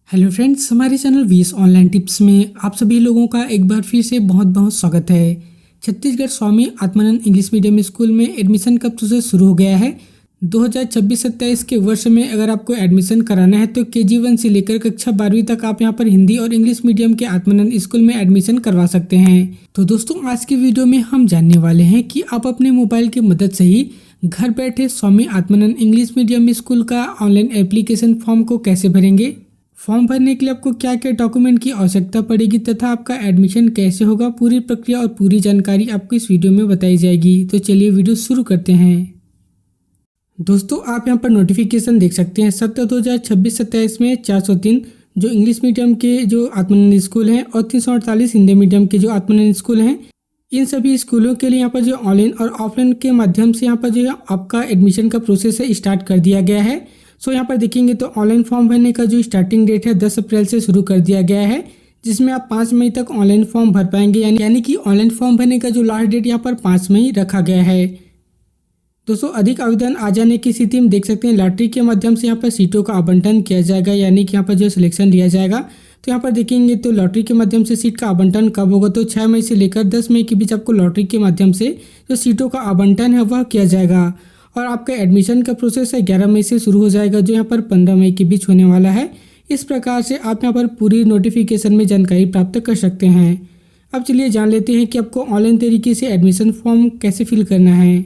Hello friends, हमारे channel VS online tips में आप सभी लोगों का एक बार फिर से बहुत बहुत स्वागत है। Chhattisgarh Swami Atmanand English medium school में एडमिशन कब से शुरू हो गया है। 2026-27 के वर्ष में अगर आपको एडमिशन कराना है तो KG1 से लेकर कक्षा 12वीं तक आप यहां पर हिंदी और इंग्लिश मीडियम के आत्मानंद स्कूल में एडमिशन करवा सकते हैं। तो दोस्तों, आज की वीडियो में हम जानने वाले हैं कि आप अपने मोबाइल की मदद से ही घर बैठे Swami Atmanand English medium school का ऑनलाइन एप्लीकेशन फॉर्म को कैसे भरेंगे, फॉर्म भरने के लिए आपको क्या क्या डॉक्यूमेंट की आवश्यकता पड़ेगी तथा आपका एडमिशन कैसे होगा, पूरी प्रक्रिया और पूरी जानकारी आपको इस वीडियो में बताई जाएगी। तो चलिए वीडियो शुरू करते हैं। दोस्तों, आप यहां पर नोटिफिकेशन देख सकते हैं। सत्र 2026-27 में 403 जो इंग्लिश मीडियम के जो आत्मानंद स्कूल हैं और 348 हिंदी मीडियम के जो आत्मानंद स्कूल हैं, इन सभी स्कूलों के लिए यहाँ पर जो ऑनलाइन और ऑफलाइन के माध्यम से यहाँ पर जो आपका एडमिशन का प्रोसेस है स्टार्ट कर दिया गया है। सो यहाँ पर देखेंगे तो ऑनलाइन फॉर्म भरने का जो स्टार्टिंग डेट है 10 अप्रैल से शुरू कर दिया गया है, जिसमें आप 5 मई तक ऑनलाइन फॉर्म भर पाएंगे। यानी कि ऑनलाइन फॉर्म भरने का जो लास्ट डेट यहाँ पर 5 मई रखा गया है। दोस्तों, अधिक आवेदन आ जाने की स्थिति में देख सकते हैं लॉटरी के माध्यम से यहाँ पर सीटों का आवंटन किया जाएगा, यानी कि यहाँ पर जो सिलेक्शन लिया जाएगा। तो यहाँ पर देखेंगे तो लॉटरी के माध्यम से सीट का आवंटन कब होगा, तो 6 मई से लेकर 10 मई के बीच आपको लॉटरी के माध्यम से जो सीटों का आवंटन है वह किया जाएगा। और आपका एडमिशन का प्रोसेस है 11 मई से शुरू हो जाएगा, जो यहाँ पर 15 मई के बीच होने वाला है। इस प्रकार से आप यहाँ पर पूरी नोटिफिकेशन में जानकारी प्राप्त कर सकते हैं। अब चलिए जान लेते हैं कि आपको ऑनलाइन तरीके से एडमिशन फॉर्म कैसे फिल करना है।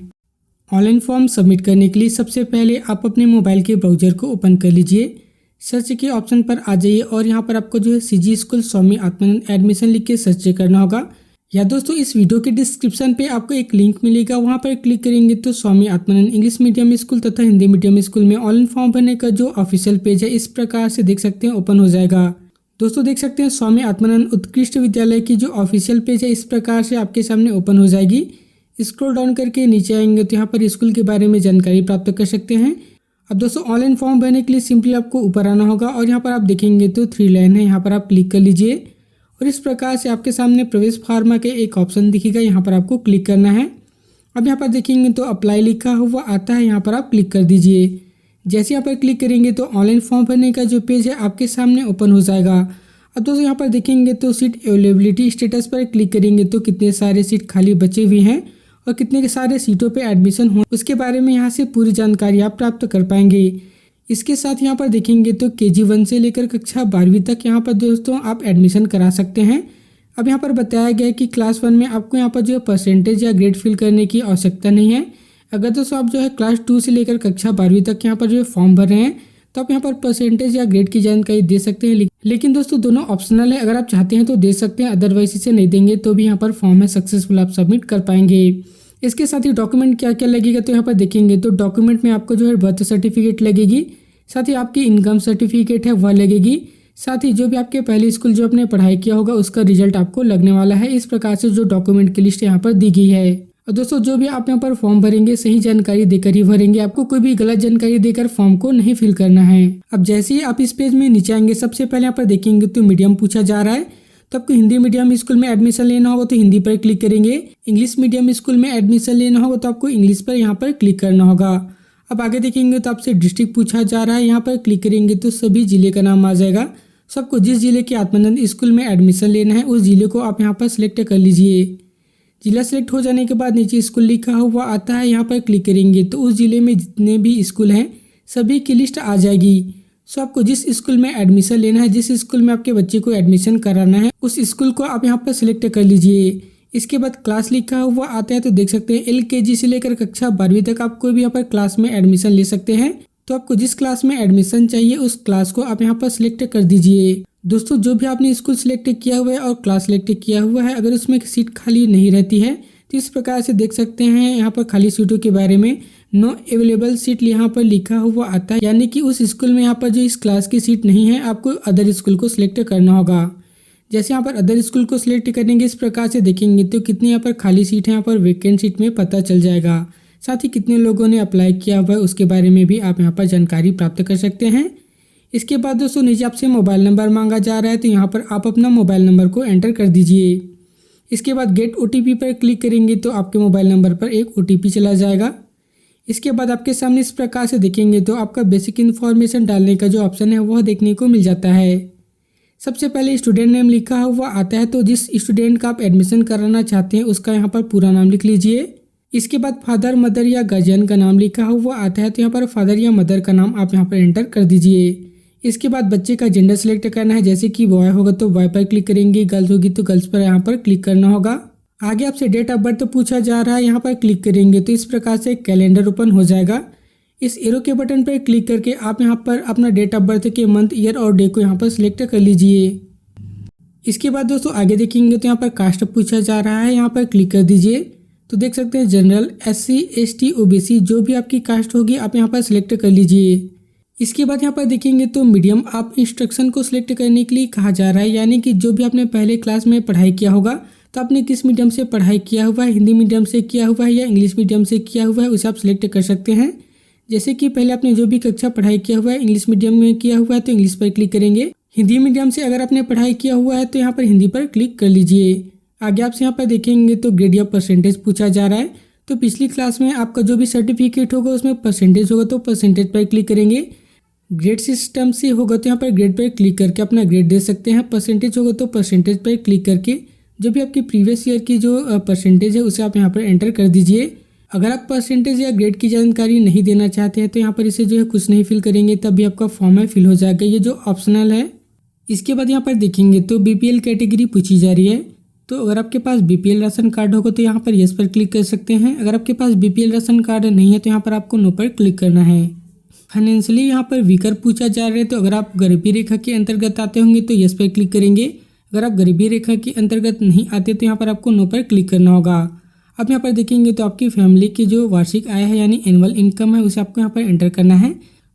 ऑनलाइन फॉर्म सबमिट करने के लिए सबसे पहले आप अपने मोबाइल के ब्राउजर को ओपन कर लीजिए। सर्च के ऑप्शन पर आ जाइए और यहाँ पर आपको जो है CG school Swami Atmanand admission लिख के सर्च करना होगा। या दोस्तों, इस वीडियो के डिस्क्रिप्शन पे आपको एक लिंक मिलेगा, वहाँ पर क्लिक करेंगे तो Swami Atmanand English medium school तथा हिंदी मीडियम स्कूल में ऑनलाइन फॉर्म भरने का जो ऑफिशियल पेज है इस प्रकार से देख सकते हैं ओपन हो जाएगा। दोस्तों, देख सकते हैं स्वामी आत्मानंद उत्कृष्ट विद्यालय की जो ऑफिशियल पेज है इस प्रकार से आपके सामने ओपन हो जाएगी। स्क्रॉल डाउन करके नीचे आएंगे तो यहाँ पर स्कूल के बारे में जानकारी प्राप्त कर सकते हैं। अब दोस्तों, ऑनलाइन फॉर्म भरने के लिए सिंपली आपको ऊपर आना होगा और यहाँ पर आप देखेंगे तो 3 लाइन है, यहाँ पर आप क्लिक कर लीजिए और इस प्रकार से आपके सामने प्रवेश फार्मा के एक ऑप्शन दिखेगा, यहाँ पर आपको क्लिक करना है। अब यहाँ पर देखेंगे तो अप्लाई लिखा हुआ आता है, यहाँ पर आप क्लिक कर दीजिए। जैसे यहाँ पर क्लिक करेंगे तो ऑनलाइन फॉर्म भरने का जो पेज है आपके सामने ओपन हो जाएगा। अब दोस्तों, यहाँ पर देखेंगे तो सीट अवेलेबिलिटी स्टेटस पर क्लिक करेंगे तो कितने सारे सीट खाली बचे हुए हैं और कितने के सारे सीटों पे एडमिशन हो उसके बारे में यहाँ से पूरी जानकारी आप प्राप्त कर पाएंगे। इसके साथ यहाँ पर देखेंगे तो KG1 से लेकर कक्षा 12वीं तक यहाँ पर दोस्तों आप एडमिशन करा सकते हैं। अब यहाँ पर बताया गया है कि क्लास 1 में आपको यहाँ पर जो परसेंटेज या ग्रेड फिल करने की आवश्यकता नहीं है। अगर दोस्तों आप जो है क्लास 2 से लेकर कक्षा 12वीं तक यहाँ पर जो फॉर्म भर रहे हैं तो आप यहाँ पर परसेंटेज या ग्रेड की जानकारी दे सकते हैं। लेकिन दोस्तों दोनों ऑप्शनल है, अगर आप चाहते हैं तो दे सकते हैं, अदरवाइज इसे नहीं देंगे तो भी यहाँ पर फॉर्म है सक्सेसफुल आप सबमिट कर पाएंगे। इसके साथ ही डॉक्यूमेंट क्या क्या लगेगा, तो यहाँ पर देखेंगे तो डॉक्यूमेंट में आपको जो है बर्थ सर्टिफिकेट लगेगी, साथ ही आपकी इनकम सर्टिफिकेट है वह लगेगी, साथ ही जो भी आपके पहले स्कूल जो आपने पढ़ाई किया होगा उसका रिजल्ट आपको लगने वाला है। इस प्रकार से जो डॉक्यूमेंट की लिस्ट यहाँ पर दी गई है। और दोस्तों, जो भी आप यहाँ पर फॉर्म भरेंगे सही जानकारी देकर ही भरेंगे, आपको कोई भी गलत जानकारी देकर फॉर्म को नहीं फिल करना है। अब जैसे ही आप इस पेज में नीचे आएंगे सबसे पहले यहाँ पर देखेंगे तो मीडियम पूछा जा रहा है, तो आपको हिंदी मीडियम स्कूल में एडमिशन लेना होगा तो हिंदी पर क्लिक करेंगे। इंग्लिश मीडियम स्कूल में एडमिशन लेना होगा तो आपको इंग्लिश पर यहाँ पर क्लिक करना होगा। अब आगे देखेंगे तो आपसे डिस्ट्रिक्ट पूछा जा रहा है, यहाँ पर क्लिक करेंगे तो सभी जिले का नाम आ जाएगा। सबको जिस जिले के आत्मानंद स्कूल में एडमिशन लेना है उस जिले को आप यहाँ पर सिलेक्ट कर लीजिए। जिला सेलेक्ट हो जाने के बाद नीचे स्कूल लिखा हुआ आता है, यहाँ पर क्लिक करेंगे तो उस जिले में जितने भी स्कूल हैं सभी की लिस्ट आ जाएगी। सो आपको जिस स्कूल में एडमिशन लेना है, जिस स्कूल में आपके बच्चे को एडमिशन कराना है उस स्कूल को आप यहाँ पर सिलेक्ट कर लीजिए। इसके बाद क्लास लिखा हुआ आता है, तो देख सकते हैं LKG से लेकर कक्षा 12वीं तक आप कोई भी यहाँ पर क्लास में एडमिशन ले सकते हैं। तो आपको जिस क्लास में एडमिशन चाहिए उस क्लास को आप यहाँ पर सिलेक्ट कर दीजिए। दोस्तों, जो भी आपने स्कूल सिलेक्ट किया हुआ है और क्लास सिलेक्ट किया हुआ है, अगर उसमें सीट खाली नहीं रहती है तो इस प्रकार से देख सकते हैं यहाँ पर खाली सीटों के बारे में नो अवेलेबल सीट यहाँ पर लिखा हुआ आता है, यानी कि उस स्कूल में यहाँ पर जो इस क्लास की सीट नहीं है आपको अदर स्कूल को सिलेक्ट करना होगा। जैसे यहाँ पर अदर स्कूल को सिलेक्ट करेंगे इस प्रकार से देखेंगे तो कितने यहाँ पर खाली सीट है, यहाँ पर वैकेंट सीट में पता चल जाएगा। साथ ही कितने लोगों ने अप्लाई किया हुआ है उसके बारे में भी आप यहाँ पर जानकारी प्राप्त कर सकते हैं। इसके बाद दोस्तों नीचे आपसे मोबाइल नंबर मांगा जा रहा है, तो यहाँ पर आप अपना मोबाइल नंबर को एंटर कर दीजिए। इसके बाद गेट OTP पर क्लिक करेंगे तो आपके मोबाइल नंबर पर एक OTP चला जाएगा। इसके बाद आपके सामने इस प्रकार से दिखेंगे तो आपका बेसिक इन्फॉर्मेशन डालने का जो ऑप्शन है वह देखने को मिल जाता है। सबसे पहले स्टूडेंट नेम लिखा हुआ आता है, तो जिस स्टूडेंट का आप एडमिशन कराना चाहते हैं उसका यहाँ पर पूरा नाम लिख लीजिए। इसके बाद फादर, मदर या गार्जियन का नाम लिखा हुआ आता है, तो यहाँ पर फादर या मदर का नाम आप यहाँ पर एंटर कर दीजिए। इसके बाद बच्चे का जेंडर सेलेक्ट करना है, जैसे कि बॉय होगा तो बॉय पर क्लिक करेंगे, गर्ल्स होगी तो गर्ल्स पर यहाँ पर क्लिक करना होगा। आगे आपसे डेट ऑफ बर्थ पूछा जा रहा है, यहाँ पर क्लिक करेंगे तो इस प्रकार से कैलेंडर ओपन हो जाएगा। इस एरो के बटन पर क्लिक करके आप यहाँ पर अपना डेट ऑफ बर्थ के मंथ, ईयर और डे को यहाँ पर सिलेक्ट कर लीजिए। इसके बाद दोस्तों आगे देखेंगे तो यहाँ पर कास्ट पूछा जा रहा है, यहाँ पर क्लिक कर दीजिए। तो देख सकते हैं जनरल, SC, ST, OBC जो भी आपकी कास्ट होगी आप यहाँ पर सिलेक्ट कर लीजिए। इसके बाद यहाँ पर देखेंगे तो मीडियम आप इंस्ट्रक्शन को सिलेक्ट करने के लिए कहा जा रहा है, यानी कि जो भी आपने पहले क्लास में पढ़ाई किया होगा तो आपने किस मीडियम से पढ़ाई किया हुआ है, हिंदी मीडियम से किया हुआ है या इंग्लिश मीडियम से किया हुआ है, उसे आप सिलेक्ट कर सकते हैं। जैसे कि पहले आपने जो भी कक्षा पढ़ाई किया हुआ है इंग्लिश मीडियम में किया हुआ है तो इंग्लिश पर क्लिक करेंगे। हिंदी मीडियम से अगर आपने पढ़ाई किया हुआ है तो यहाँ पर हिंदी पर क्लिक कर लीजिए। आगे आपसे यहाँ पर देखेंगे तो ग्रेड या परसेंटेज पूछा जा रहा है, तो पिछली क्लास में आपका जो भी सर्टिफिकेट होगा उसमें परसेंटेज होगा तो परसेंटेज पर क्लिक करेंगे। ग्रेड सिस्टम से होगा तो यहाँ पर ग्रेड पर क्लिक करके अपना ग्रेड दे सकते हैं। परसेंटेज होगा तो परसेंटेज पर क्लिक करके जो भी आपकी प्रीवियस ईयर की जो परसेंटेज है उसे आप यहाँ पर एंटर कर दीजिए। अगर आप परसेंटेज या ग्रेड की जानकारी नहीं देना चाहते हैं तो यहाँ पर इसे जो है कुछ नहीं फिल करेंगे, तब भी आपका फॉर्म है फिल हो जाएगा, ये जो ऑप्शनल है। इसके बाद यहाँ पर देखेंगे तो BPL कैटेगरी पूछी जा रही है, तो अगर आपके पास BPL राशन कार्ड होगा तो यहाँ पर यस पर क्लिक कर सकते हैं। अगर आपके पास BPL राशन कार्ड नहीं है तो यहाँ पर आपको नो पर क्लिक करना है। फाइनेंशियली यहाँ पर वीकर पूछा जा रहा है, तो अगर आप गरीबी रेखा के अंतर्गत आते होंगे तो यस पर क्लिक करेंगे। अगर आप गरीबी रेखा के अंतर्गत नहीं आते तो यहाँ पर आपको नो पर क्लिक करना होगा। अब यहाँ पर देखेंगे तो आपकी फैमिली की जो वार्षिक आय है यानी एनुअल इनकम है उसे आपको यहाँ पर एंटर करना है।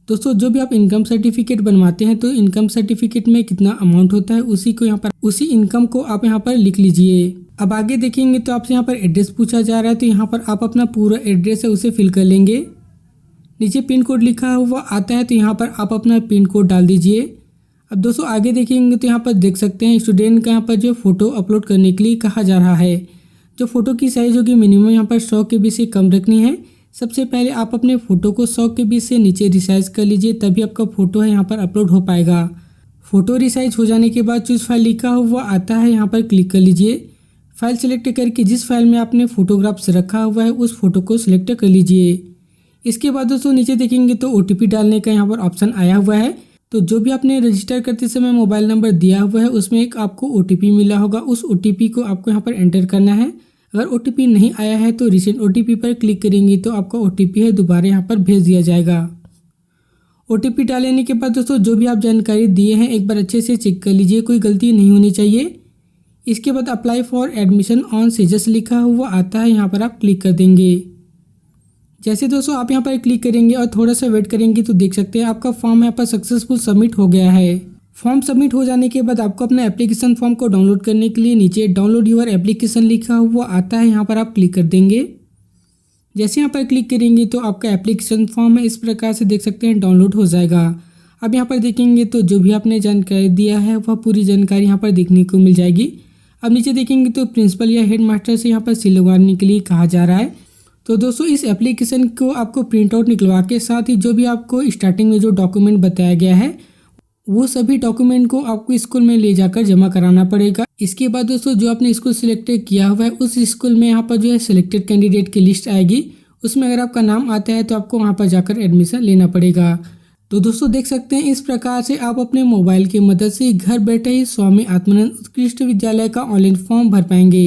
दोस्तों जो भी आप इनकम सर्टिफिकेट बनवाते हैं तो इनकम सर्टिफिकेट में कितना अमाउंट होता है उसी इनकम को आप यहाँ पर लिख लीजिए। अब आगे देखेंगे तो आपसे यहाँ पर एड्रेस पूछा जा रहा है, तो यहाँ पर आप अपना पूरा एड्रेस है उसे फिल कर लेंगे। नीचे पिन कोड लिखा हुआ आता है, तो यहाँ पर आप अपना पिन कोड डाल दीजिए। अब दोस्तों आगे देखेंगे तो यहाँ पर देख सकते हैं स्टूडेंट का यहाँ पर जो फोटो अपलोड करने के लिए कहा जा रहा है। जो फोटो की साइज होगी मिनिमम यहाँ पर 100 KB से कम रखनी है। सबसे पहले आप अपने फ़ोटो को 100 KB से नीचे रिसाइज कर लीजिए, तभी आपका फ़ोटो है यहाँ पर अपलोड हो पाएगा। फ़ोटो रिसाइज हो जाने के बाद चूज फाइल लिखा हुआ आता है, यहाँ पर क्लिक कर लीजिए। फाइल सेलेक्ट करके जिस फाइल में आपने फोटोग्राफ्स रखा हुआ है उस फोटो को सिलेक्ट कर लीजिए। इसके बाद दोस्तों नीचे देखेंगे तो OTP डालने का यहाँ पर ऑप्शन आया हुआ है, तो जो भी आपने रजिस्टर करते समय मोबाइल नंबर दिया हुआ है उसमें एक आपको OTP मिला होगा, उस OTP को आपको यहाँ पर एंटर करना है। अगर OTP नहीं आया है तो रिसेंट OTP पर क्लिक करेंगे तो आपका OTP है दोबारा यहाँ पर भेज दिया जाएगा। OTP डालने के बाद दोस्तों जो भी आप जानकारी दिए हैं एक बार अच्छे से चेक कर लीजिए, कोई गलती नहीं होनी चाहिए। इसके बाद apply for admission on sages लिखा हुआ आता है, यहाँ पर आप क्लिक कर देंगे। जैसे दोस्तों आप यहाँ पर क्लिक करेंगे और थोड़ा सा वेट करेंगे तो देख सकते हैं आपका फॉर्म यहाँ पर सक्सेसफुल सबमिट हो गया है। फॉर्म सबमिट हो जाने के बाद आपको अपना एप्लीकेशन फॉर्म को डाउनलोड करने के लिए नीचे डाउनलोड योर एप्लीकेशन लिखा हुआ आता है, यहाँ पर आप क्लिक कर देंगे। जैसे यहाँ पर क्लिक करेंगे तो आपका एप्लीकेशन फॉर्म है इस प्रकार से देख सकते हैं डाउनलोड हो जाएगा। अब यहाँ पर देखेंगे तो जो भी आपने जानकारी दिया है वह पूरी जानकारी यहाँ पर देखने को मिल जाएगी। अब नीचे देखेंगे तो प्रिंसिपल या हेड मास्टर से यहाँ पर सील लगवाने के लिए कहा जा रहा है। तो दोस्तों इस एप्लीकेशन को आपको प्रिंट आउट निकलवा के साथ ही जो भी आपको स्टार्टिंग में जो डॉक्यूमेंट बताया गया है वो सभी डॉक्यूमेंट को आपको स्कूल में ले जाकर जमा कराना पड़ेगा। इसके बाद दोस्तों जो आपने स्कूल सिलेक्ट किया हुआ है उस स्कूल में यहाँ पर जो है सिलेक्टेड कैंडिडेट की लिस्ट आएगी, उसमें अगर आपका नाम आता है तो आपको वहाँ पर जाकर एडमिशन लेना पड़ेगा। तो दोस्तों देख सकते हैं इस प्रकार से आप अपने मोबाइल की मदद से घर बैठे ही स्वामी आत्मानंद उत्कृष्ट विद्यालय का ऑनलाइन फॉर्म भर पाएंगे।